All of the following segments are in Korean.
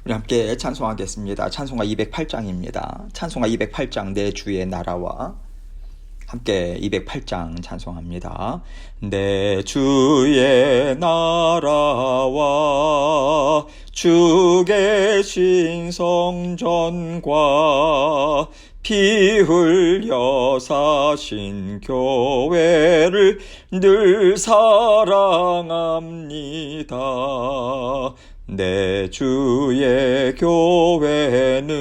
우리 함께 찬송하겠습니다. 찬송가 208장입니다. 찬송가 208장 내 주의 나라와 함께 208장 찬송합니다. 내 주의 나라와 주 계신 성전과 피 흘려 사신 교회를 늘 사랑합니다. 내 주의 교회는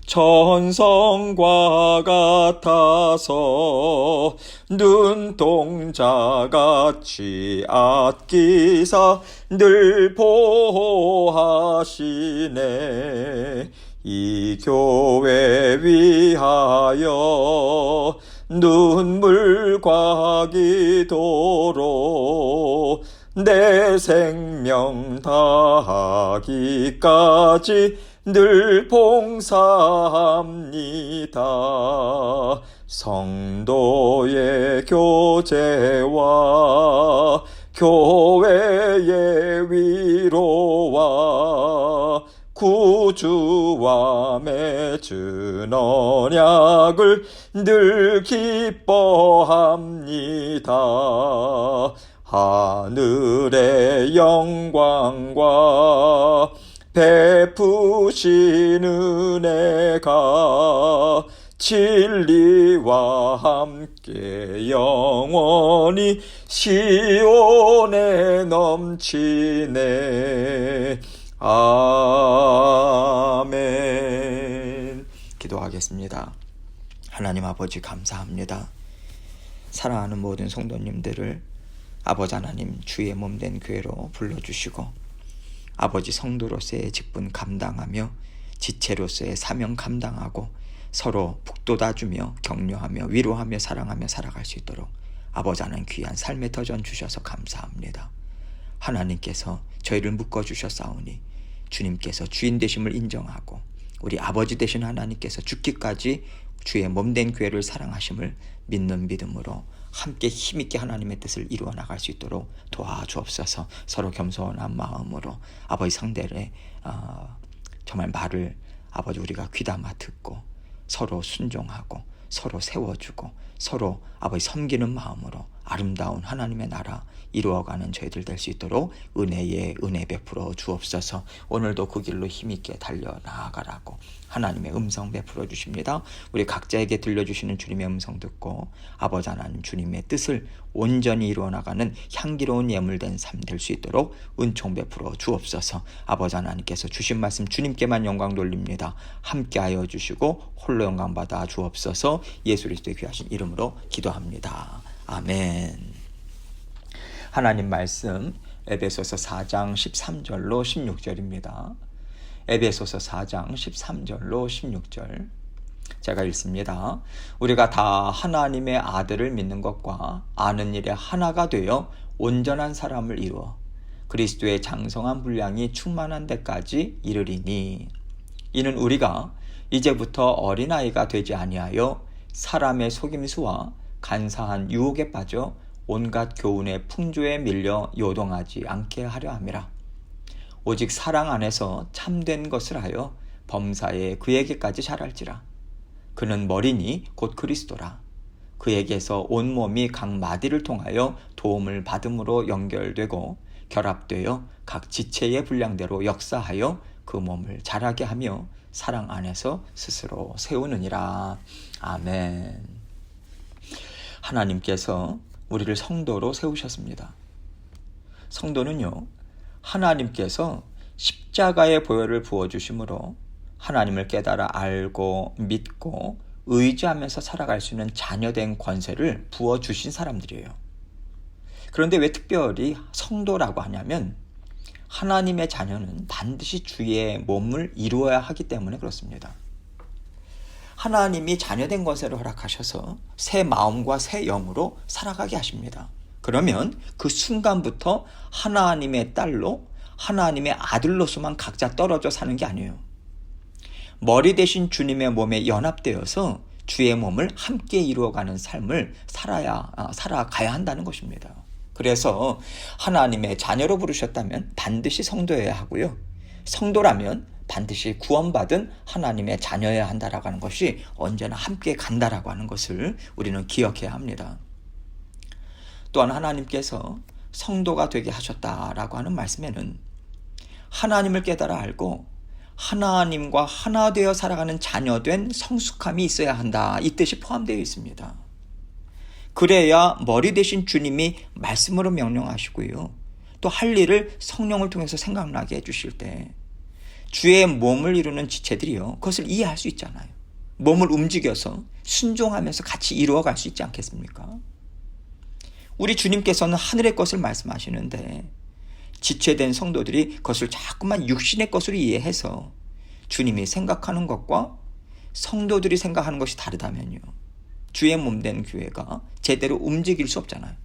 천성과 같아서 눈동자같이 아끼사 늘 보호하시네. 이 교회 위하여 눈물과 기도로 내 생명 다하기까지 늘 봉사합니다. 성도의 교제와 교회의 위로와 구주와 맺은 언약을 늘 기뻐합니다. 하늘의 영광과 베푸신 은혜가 진리와 함께 영원히 시온에 넘치네. 아멘. 기도하겠습니다. 하나님 아버지 감사합니다. 사랑하는 모든 성도님들을 아버지 하나님 주의 몸된 교회로 불러주시고 아버지 성도로서의 직분 감당하며 지체로서의 사명 감당하고 서로 북돋아주며 격려하며 위로하며 사랑하며 살아갈 수 있도록 아버지 하나님 귀한 삶의 터전 주셔서 감사합니다. 하나님께서 저희를 묶어주셨사오니 주님께서 주인 되심을 인정하고 우리 아버지 되신 하나님께서 죽기까지 주의 몸된 교회를 사랑하심을 믿는 믿음으로 함께 힘있게 하나님의 뜻을 이루어 나갈 수 있도록 도와주옵소서. 서로 겸손한 마음으로 아버지 상대의 정말 말을 아버지 우리가 귀담아 듣고 서로 순종하고 서로 세워주고 서로 아버지 섬기는 마음으로 아름다운 하나님의 나라 이루어가는 저희들 될 수 있도록 은혜에 은혜 베풀어 주옵소서. 오늘도 그 길로 힘있게 달려나가라고 하나님의 음성 베풀어 주십니다. 우리 각자에게 들려주시는 주님의 음성 듣고 아버지 하나님 주님의 뜻을 온전히 이루어나가는 향기로운 예물된 삶 될 수 있도록 은총 베풀어 주옵소서. 아버지 하나님께서 주신 말씀 주님께만 영광 돌립니다. 함께하여 주시고 홀로 영광 받아 주옵소서. 예수 그리스도의 귀하신 이름으로 기도합니다. 아멘. 하나님 말씀 에베소서 4장 13절로 16절입니다. 에베소서 4장 13절로 16절 제가 읽습니다. 우리가 다 하나님의 아들을 믿는 것과 아는 일에 하나가 되어 온전한 사람을 이루어 그리스도의 장성한 분량이 충만한 데까지 이르리니 이는 우리가 이제부터 어린아이가 되지 아니하여 사람의 속임수와 간사한 유혹에 빠져 온갖 교훈의 풍조에 밀려 요동하지 않게 하려 함이라. 오직 사랑 안에서 참된 것을 하여 범사에 그에게까지 자랄지라. 그는 머리니 곧 그리스도라. 그에게서 온 몸이 각 마디를 통하여 도움을 받음으로 연결되고 결합되어 각 지체의 분량대로 역사하여 그 몸을 자라게 하며 사랑 안에서 스스로 세우느니라. 아멘. 하나님께서 우리를 성도로 세우셨습니다. 성도는요, 하나님께서 십자가의 보혈을 부어주심으로 하나님을 깨달아 알고 믿고 의지하면서 살아갈 수 있는 자녀된 권세를 부어주신 사람들이에요. 그런데 왜 특별히 성도라고 하냐면 하나님의 자녀는 반드시 주의 몸을 이루어야 하기 때문에 그렇습니다. 하나님이 자녀된 권세를 허락하셔서 새 마음과 새 영으로 살아가게 하십니다. 그러면 그 순간부터 하나님의 딸로 하나님의 아들로서만 각자 떨어져 사는 게 아니에요. 머리 대신 주님의 몸에 연합되어서 주의 몸을 함께 이루어가는 삶을 살아가야 한다는 것입니다. 그래서 하나님의 자녀로 부르셨다면 반드시 성도여야 하고요. 성도라면 반드시 구원받은 하나님의 자녀여야 한다라고 하는 것이 언제나 함께 간다라고 하는 것을 우리는 기억해야 합니다. 또한 하나님께서 성도가 되게 하셨다라고 하는 말씀에는 하나님을 깨달아 알고 하나님과 하나 되어 살아가는 자녀된 성숙함이 있어야 한다, 이 뜻이 포함되어 있습니다. 그래야 머리 대신 주님이 말씀으로 명령하시고요, 또 할 일을 성령을 통해서 생각나게 해주실 때 주의 몸을 이루는 지체들이요, 그것을 이해할 수 있잖아요. 몸을 움직여서 순종하면서 같이 이루어갈 수 있지 않겠습니까? 우리 주님께서는 하늘의 것을 말씀하시는데 지체된 성도들이 그것을 자꾸만 육신의 것으로 이해해서 주님이 생각하는 것과 성도들이 생각하는 것이 다르다면요, 주의 몸된 교회가 제대로 움직일 수 없잖아요.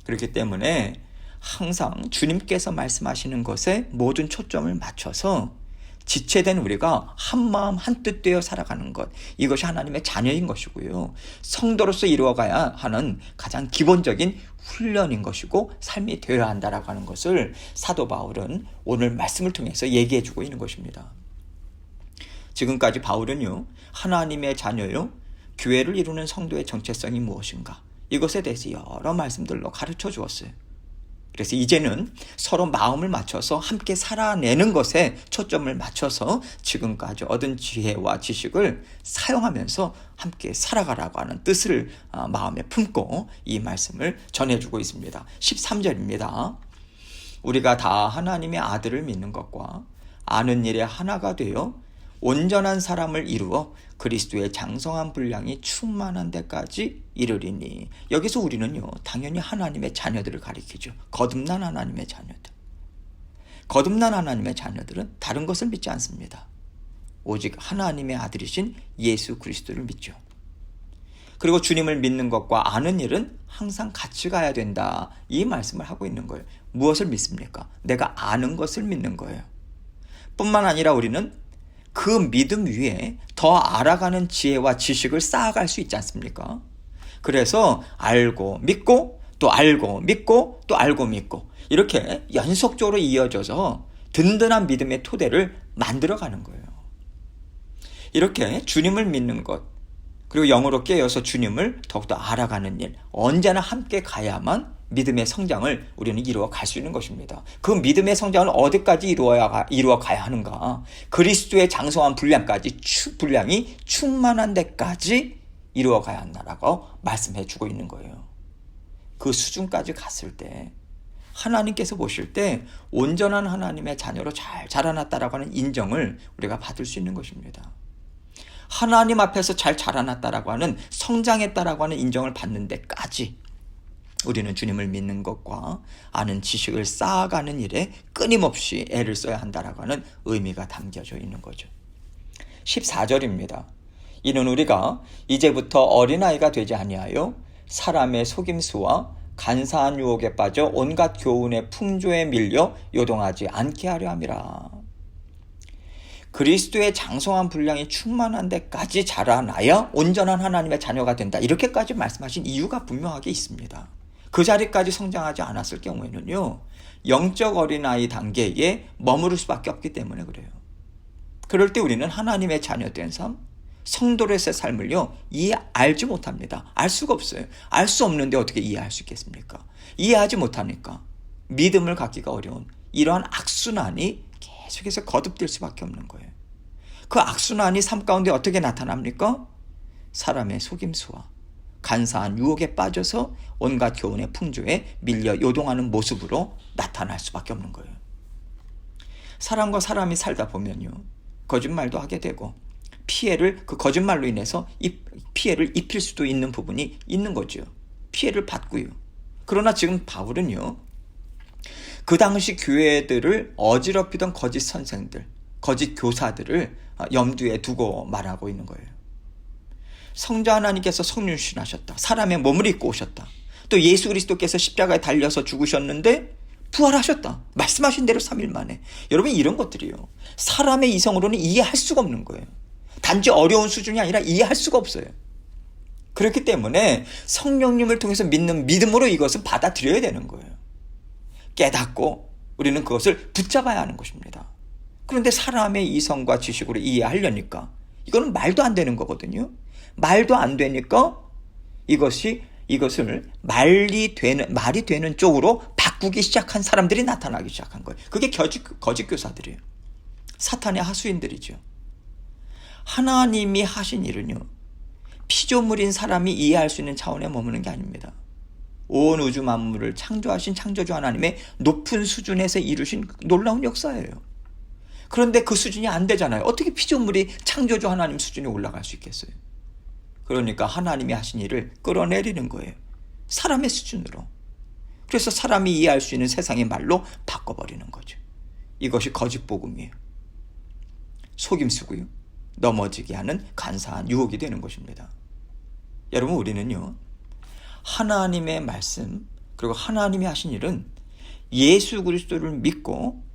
그렇기 때문에 항상 주님께서 말씀하시는 것에 모든 초점을 맞춰서 지체된 우리가 한마음 한뜻 되어 살아가는 것, 이것이 하나님의 자녀인 것이고요, 성도로서 이루어가야 하는 가장 기본적인 훈련인 것이고 삶이 되어야 한다라고 하는 것을 사도 바울은 오늘 말씀을 통해서 얘기해 주고 있는 것입니다. 지금까지 바울은요, 하나님의 자녀요, 교회를 이루는 성도의 정체성이 무엇인가, 이것에 대해서 여러 말씀들로 가르쳐 주었어요. 그래서 이제는 서로 마음을 맞춰서 함께 살아내는 것에 초점을 맞춰서 지금까지 얻은 지혜와 지식을 사용하면서 함께 살아가라고 하는 뜻을 마음에 품고 이 말씀을 전해주고 있습니다. 13절입니다. 우리가 다 하나님의 아들을 믿는 것과 아는 일에 하나가 되어 온전한 사람을 이루어 그리스도의 장성한 분량이 충만한 데까지 이르리니, 여기서 우리는요, 당연히 하나님의 자녀들을 가리키죠. 거듭난 하나님의 자녀들. 거듭난 하나님의 자녀들은 다른 것을 믿지 않습니다. 오직 하나님의 아들이신 예수 그리스도를 믿죠. 그리고 주님을 믿는 것과 아는 일은 항상 같이 가야 된다, 이 말씀을 하고 있는 거예요. 무엇을 믿습니까? 내가 아는 것을 믿는 거예요. 뿐만 아니라 우리는 그 믿음 위에 더 알아가는 지혜와 지식을 쌓아갈 수 있지 않습니까? 그래서 알고 믿고 또 알고 믿고 또 알고 믿고, 이렇게 연속적으로 이어져서 든든한 믿음의 토대를 만들어가는 거예요. 이렇게 주님을 믿는 것, 그리고 영으로 깨어서 주님을 더욱더 알아가는 일, 언제나 함께 가야만 믿음의 성장을 우리는 이루어 갈 수 있는 것입니다. 그 믿음의 성장을 어디까지 이루어 가야 하는가? 그리스도의 장성한 분량이 충만한 데까지 이루어 가야 한다라고 말씀해 주고 있는 거예요. 그 수준까지 갔을 때 하나님께서 보실 때 온전한 하나님의 자녀로 잘 자라났다라고 하는 인정을 우리가 받을 수 있는 것입니다. 하나님 앞에서 잘 자라났다라고 하는, 성장했다라고 하는 인정을 받는 데까지 우리는 주님을 믿는 것과 아는 지식을 쌓아가는 일에 끊임없이 애를 써야 한다라고 하는 의미가 담겨져 있는 거죠. 14절입니다. 이는 우리가 이제부터 어린아이가 되지 아니하여 사람의 속임수와 간사한 유혹에 빠져 온갖 교훈의 풍조에 밀려 요동하지 않게 하려 함이라. 그리스도의 장성한 분량이 충만한 데까지 자라나야 온전한 하나님의 자녀가 된다, 이렇게까지 말씀하신 이유가 분명하게 있습니다. 그 자리까지 성장하지 않았을 경우에는요, 영적 어린아이 단계에 머무를 수밖에 없기 때문에 그래요. 그럴 때 우리는 하나님의 자녀된 삶, 성도로서의 삶을요, 알지 못합니다. 알 수가 없어요. 알 수 없는데 어떻게 이해할 수 있겠습니까? 이해하지 못하니까 믿음을 갖기가 어려운 이러한 악순환이 계속해서 거듭될 수밖에 없는 거예요. 그 악순환이 삶 가운데 어떻게 나타납니까? 사람의 속임수와 간사한 유혹에 빠져서 온갖 교훈의 풍조에 밀려 요동하는 모습으로 나타날 수밖에 없는 거예요. 사람과 사람이 살다 보면요, 거짓말도 하게 되고 그 거짓말로 인해서 피해를 입힐 수도 있는 부분이 있는 거죠. 피해를 받고요. 그러나 지금 바울은요, 그 당시 교회들을 어지럽히던 거짓 선생들, 거짓 교사들을 염두에 두고 말하고 있는 거예요. 성자 하나님께서 성육신하셨다. 사람의 몸을 입고 오셨다. 또 예수 그리스도께서 십자가에 달려서 죽으셨는데 부활하셨다. 말씀하신 대로 3일 만에. 여러분, 이런 것들이요, 사람의 이성으로는 이해할 수가 없는 거예요. 단지 어려운 수준이 아니라 이해할 수가 없어요. 그렇기 때문에 성령님을 통해서 믿는 믿음으로 이것은 받아들여야 되는 거예요. 깨닫고 우리는 그것을 붙잡아야 하는 것입니다. 그런데 사람의 이성과 지식으로 이해하려니까 이거는 말도 안 되는 거거든요. 말도 안 되니까 이것을 말이 되는 쪽으로 바꾸기 시작한 사람들이 나타나기 시작한 거예요. 그게 거짓 교사들이에요. 사탄의 하수인들이죠. 하나님이 하신 일은요, 피조물인 사람이 이해할 수 있는 차원에 머무는 게 아닙니다. 온 우주 만물을 창조하신 창조주 하나님의 높은 수준에서 이루신 놀라운 역사예요. 그런데 그 수준이 안 되잖아요. 어떻게 피조물이 창조주 하나님 수준에 올라갈 수 있겠어요? 그러니까 하나님이 하신 일을 끌어내리는 거예요. 사람의 수준으로. 그래서 사람이 이해할 수 있는 세상의 말로 바꿔버리는 거죠. 이것이 거짓 복음이에요. 속임수고요. 넘어지게 하는 간사한 유혹이 되는 것입니다. 여러분, 우리는요, 하나님의 말씀, 그리고 하나님이 하신 일은 예수 그리스도를 믿고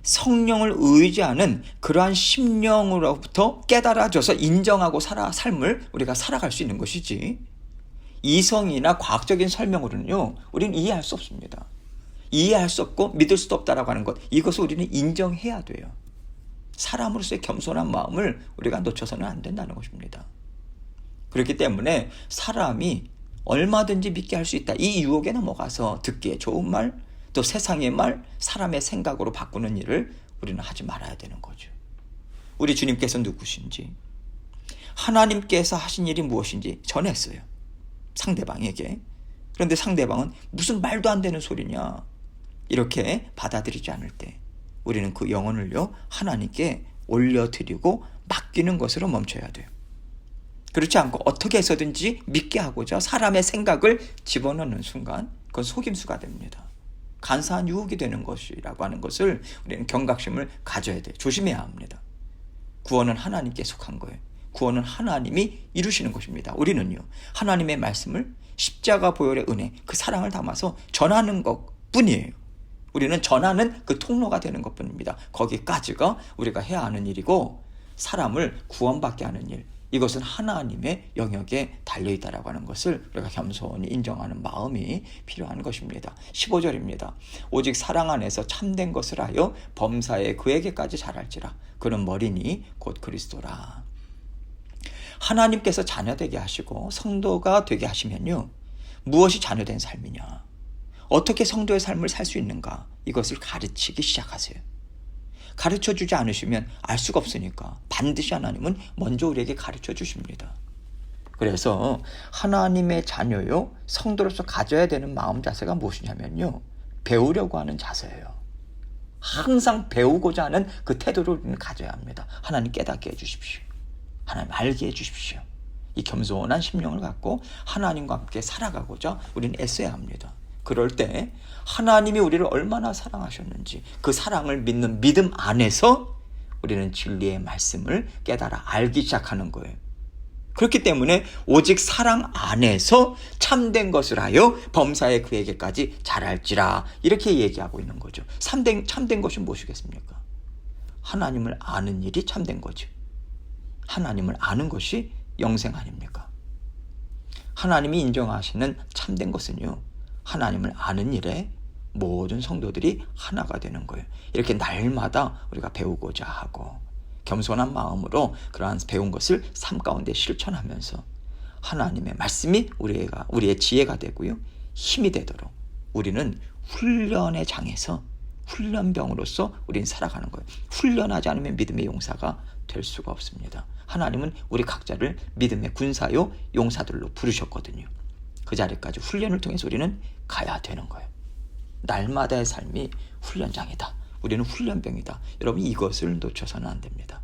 성령을 의지하는 그러한 심령으로부터 깨달아져서 인정하고 삶을 우리가 살아갈 수 있는 것이지, 이성이나 과학적인 설명으로는요, 우리는 이해할 수 없습니다. 이해할 수 없고 믿을 수도 없다라고 하는 것, 이것을 우리는 인정해야 돼요. 사람으로서의 겸손한 마음을 우리가 놓쳐서는 안 된다는 것입니다. 그렇기 때문에 사람이 얼마든지 믿게 할 수 있다, 이 유혹에 넘어가서 듣기에 좋은 말, 또 세상의 말, 사람의 생각으로 바꾸는 일을 우리는 하지 말아야 되는 거죠. 우리 주님께서 누구신지, 하나님께서 하신 일이 무엇인지 전했어요, 상대방에게. 그런데 상대방은 무슨 말도 안 되는 소리냐, 이렇게 받아들이지 않을 때 우리는 그 영혼을요, 하나님께 올려드리고 맡기는 것으로 멈춰야 돼요. 그렇지 않고 어떻게 해서든지 믿게 하고자 사람의 생각을 집어넣는 순간 그건 속임수가 됩니다. 간사한 유혹이 되는 것이라고 하는 것을 우리는 경각심을 가져야 돼요. 조심해야 합니다. 구원은 하나님께 속한 거예요. 구원은 하나님이 이루시는 것입니다. 우리는요, 하나님의 말씀을 십자가 보혈의 은혜, 그 사랑을 담아서 전하는 것뿐이에요. 우리는 전하는 그 통로가 되는 것뿐입니다. 거기까지가 우리가 해야 하는 일이고, 사람을 구원받게 하는 일, 이것은 하나님의 영역에 달려있다라고 하는 것을 우리가 겸손히 인정하는 마음이 필요한 것입니다. 15절입니다. 오직 사랑 안에서 참된 것을 하여 범사에 그에게까지 자랄지라. 그는 머리니 곧 그리스도라. 하나님께서 자녀되게 하시고 성도가 되게 하시면요, 무엇이 자녀된 삶이냐, 어떻게 성도의 삶을 살 수 있는가, 이것을 가르치기 시작하세요. 가르쳐주지 않으시면 알 수가 없으니까 반드시 하나님은 먼저 우리에게 가르쳐 주십니다. 그래서 하나님의 자녀요, 성도로서 가져야 되는 마음 자세가 무엇이냐면요, 배우려고 하는 자세예요. 항상 배우고자 하는 그 태도를 우리는 가져야 합니다. 하나님 깨닫게 해주십시오. 하나님 알게 해주십시오. 이 겸손한 심령을 갖고 하나님과 함께 살아가고자 우리는 애써야 합니다. 그럴 때 하나님이 우리를 얼마나 사랑하셨는지 그 사랑을 믿는 믿음 안에서 우리는 진리의 말씀을 깨달아 알기 시작하는 거예요. 그렇기 때문에 오직 사랑 안에서 참된 것을 하여 범사에 그에게까지 자랄지라, 이렇게 얘기하고 있는 거죠. 참된 것이 무엇이겠습니까? 하나님을 아는 일이 참된 거죠. 하나님을 아는 것이 영생 아닙니까? 하나님이 인정하시는 참된 것은요, 하나님을 아는 일에 모든 성도들이 하나가 되는 거예요. 이렇게 날마다 우리가 배우고자 하고 겸손한 마음으로 그러한 배운 것을 삶 가운데 실천하면서 하나님의 말씀이 우리의 지혜가 되고요, 힘이 되도록 우리는 훈련의 장에서 훈련병으로서 우리는 살아가는 거예요. 훈련하지 않으면 믿음의 용사가 될 수가 없습니다. 하나님은 우리 각자를 믿음의 군사요 용사들로 부르셨거든요. 그 자리까지 훈련을 통해서 우리는 가야 되는 거예요. 날마다의 삶이 훈련장이다. 우리는 훈련병이다. 여러분, 이것을 놓쳐서는 안 됩니다.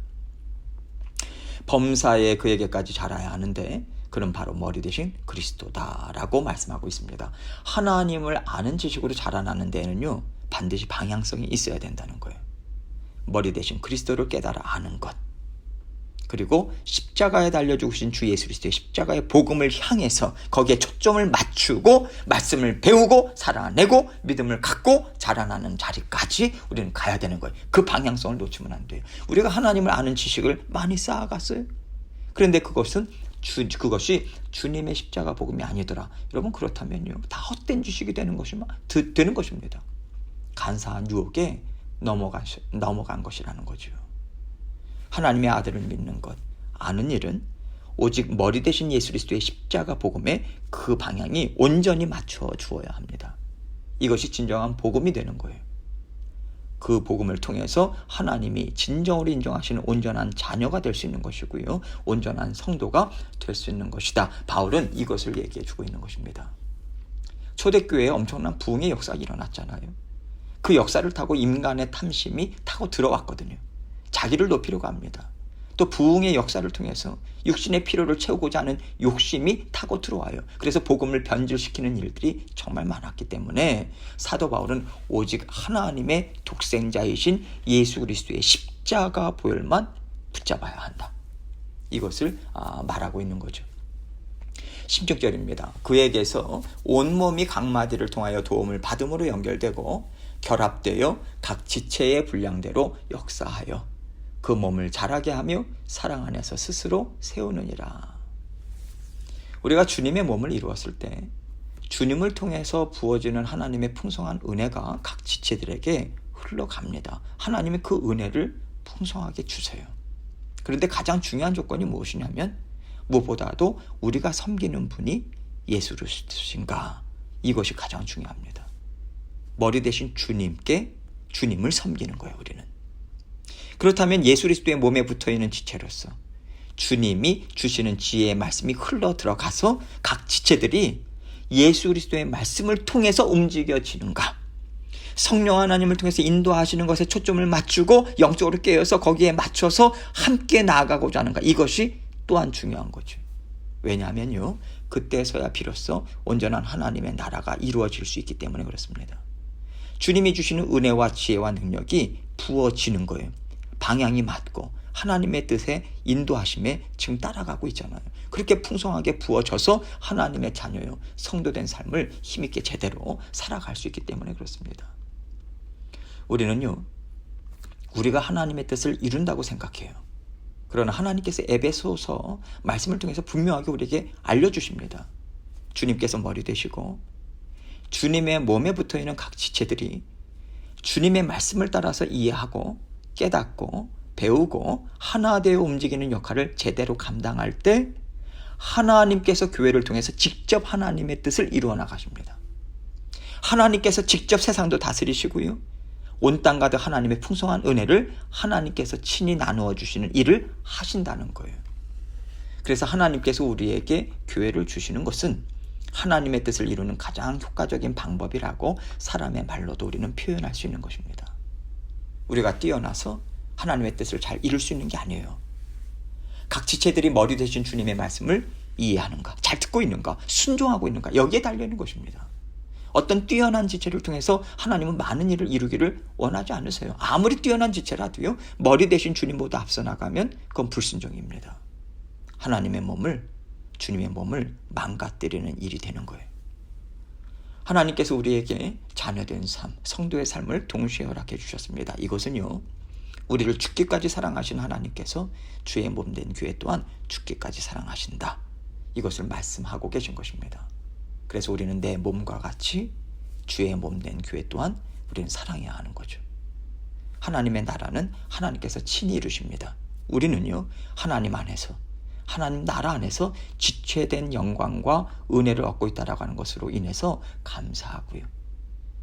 범사에 그에게까지 자라야 하는데 그는 바로 머리 대신 그리스도다라고 말씀하고 있습니다. 하나님을 아는 지식으로 자라나는 데에는요, 반드시 방향성이 있어야 된다는 거예요. 머리 대신 그리스도를 깨달아 아는 것, 그리고 십자가에 달려 죽으신 주 예수 그리스도의 십자가의 복음을 향해서 거기에 초점을 맞추고 말씀을 배우고 살아내고 믿음을 갖고 자라나는 자리까지 우리는 가야 되는 거예요. 그 방향성을 놓치면 안 돼요. 우리가 하나님을 아는 지식을 많이 쌓아갔어요. 그런데 그것이 주님의 십자가 복음이 아니더라. 여러분, 그렇다면요, 다 헛된 지식이 되는 것입니다. 간사한 유혹에 넘어간 것이라는 거죠. 하나님의 아들을 믿는 것, 아는 일은 오직 머리 대신 예수 그리스도의 십자가 복음에 그 방향이 온전히 맞춰 주어야 합니다. 이것이 진정한 복음이 되는 거예요. 그 복음을 통해서 하나님이 진정으로 인정하시는 온전한 자녀가 될 수 있는 것이고요. 온전한 성도가 될 수 있는 것이다. 바울은 이것을 얘기해 주고 있는 것입니다. 초대교회에 엄청난 부흥의 역사가 일어났잖아요. 그 역사를 타고 인간의 탐심이 타고 들어왔거든요. 자기를 높이려고 합니다. 또 부흥의 역사를 통해서 육신의 필요를 채우고자 하는 욕심이 타고 들어와요. 그래서 복음을 변질시키는 일들이 정말 많았기 때문에 사도 바울은 오직 하나님의 독생자이신 예수 그리스도의 십자가 보혈만 붙잡아야 한다. 이것을 말하고 있는 거죠. 16절입니다. 그에게서 온몸이 각 마디를 통하여 도움을 받음으로 연결되고 결합되어 각 지체의 분량대로 역사하여 그 몸을 자라게 하며 사랑 안에서 스스로 세우느니라. 우리가 주님의 몸을 이루었을 때 주님을 통해서 부어지는 하나님의 풍성한 은혜가 각 지체들에게 흘러갑니다. 하나님의 그 은혜를 풍성하게 주세요. 그런데 가장 중요한 조건이 무엇이냐면 무엇보다도 우리가 섬기는 분이 예수 그리스도신가, 이것이 가장 중요합니다. 머리 대신 주님을 섬기는 거예요. 우리는. 그렇다면 예수 그리스도의 몸에 붙어있는 지체로서 주님이 주시는 지혜의 말씀이 흘러 들어가서 각 지체들이 예수 그리스도의 말씀을 통해서 움직여지는가, 성령 하나님을 통해서 인도하시는 것에 초점을 맞추고 영적으로 깨어서 거기에 맞춰서 함께 나아가고자 하는가, 이것이 또한 중요한 거죠. 왜냐하면요, 그때서야 비로소 온전한 하나님의 나라가 이루어질 수 있기 때문에 그렇습니다. 주님이 주시는 은혜와 지혜와 능력이 부어지는 거예요. 방향이 맞고 하나님의 뜻에 인도하심에 지금 따라가고 있잖아요. 그렇게 풍성하게 부어져서 하나님의 자녀요, 성도된 삶을 힘있게 제대로 살아갈 수 있기 때문에 그렇습니다. 우리는요, 우리가 하나님의 뜻을 이룬다고 생각해요. 그러나 하나님께서 에베소서 말씀을 통해서 분명하게 우리에게 알려주십니다. 주님께서 머리 되시고 주님의 몸에 붙어있는 각 지체들이 주님의 말씀을 따라서 이해하고 깨닫고 배우고 하나 되어 움직이는 역할을 제대로 감당할 때 하나님께서 교회를 통해서 직접 하나님의 뜻을 이루어 나가십니다. 하나님께서 직접 세상도 다스리시고요, 온 땅 가득 하나님의 풍성한 은혜를 하나님께서 친히 나누어 주시는 일을 하신다는 거예요. 그래서 하나님께서 우리에게 교회를 주시는 것은 하나님의 뜻을 이루는 가장 효과적인 방법이라고 사람의 말로도 우리는 표현할 수 있는 것입니다. 우리가 뛰어나서 하나님의 뜻을 잘 이룰 수 있는 게 아니에요. 각 지체들이 머리 대신 주님의 말씀을 이해하는가, 잘 듣고 있는가, 순종하고 있는가, 여기에 달려있는 것입니다. 어떤 뛰어난 지체를 통해서 하나님은 많은 일을 이루기를 원하지 않으세요. 아무리 뛰어난 지체라도요, 머리 대신 주님보다 앞서 나가면 그건 불순종입니다. 하나님의 몸을, 주님의 몸을 망가뜨리는 일이 되는 거예요. 하나님께서 우리에게 자녀된 삶, 성도의 삶을 동시에 허락해 주셨습니다. 이것은요, 우리를 죽기까지 사랑하신 하나님께서 주의 몸된 교회 또한 죽기까지 사랑하신다, 이것을 말씀하고 계신 것입니다. 그래서 우리는 내 몸과 같이 주의 몸된 교회 또한 우리는 사랑해야 하는 거죠. 하나님의 나라는 하나님께서 친히 이루십니다. 우리는요, 하나님 안에서, 하나님 나라 안에서 지체된 영광과 은혜를 얻고 있다라고 하는 것으로 인해서 감사하고요,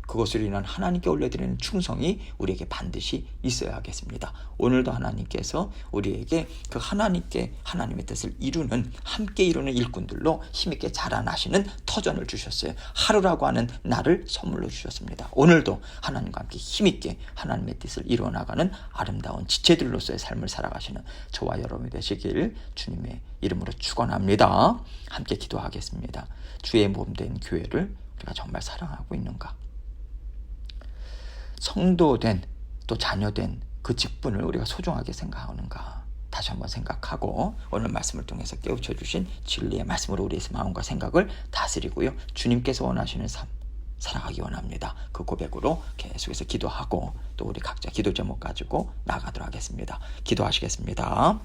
그것으로 인한 하나님께 올려드리는 충성이 우리에게 반드시 있어야 하겠습니다. 오늘도 하나님께서 우리에게 그 하나님의 뜻을 이루는, 함께 이루는 일꾼들로 힘있게 자라나시는 터전을 주셨어요. 하루라고 하는 날을 선물로 주셨습니다. 오늘도 하나님과 함께 힘있게 하나님의 뜻을 이루어나가는 아름다운 지체들로서의 삶을 살아가시는 저와 여러분이 되시길 주님의 이름으로 축원합니다. 함께 기도하겠습니다. 주의 몸된 교회를 우리가 정말 사랑하고 있는가? 성도된, 또 자녀된 그 직분을 우리가 소중하게 생각하는가? 다시 한번 생각하고 오늘 말씀을 통해서 깨우쳐 주신 진리의 말씀으로 우리의 마음과 생각을 다스리고요, 주님께서 원하시는 삶 살아가기 원합니다. 그 고백으로 계속해서 기도하고 또 우리 각자 기도 제목 가지고 나가도록 하겠습니다. 기도하시겠습니다.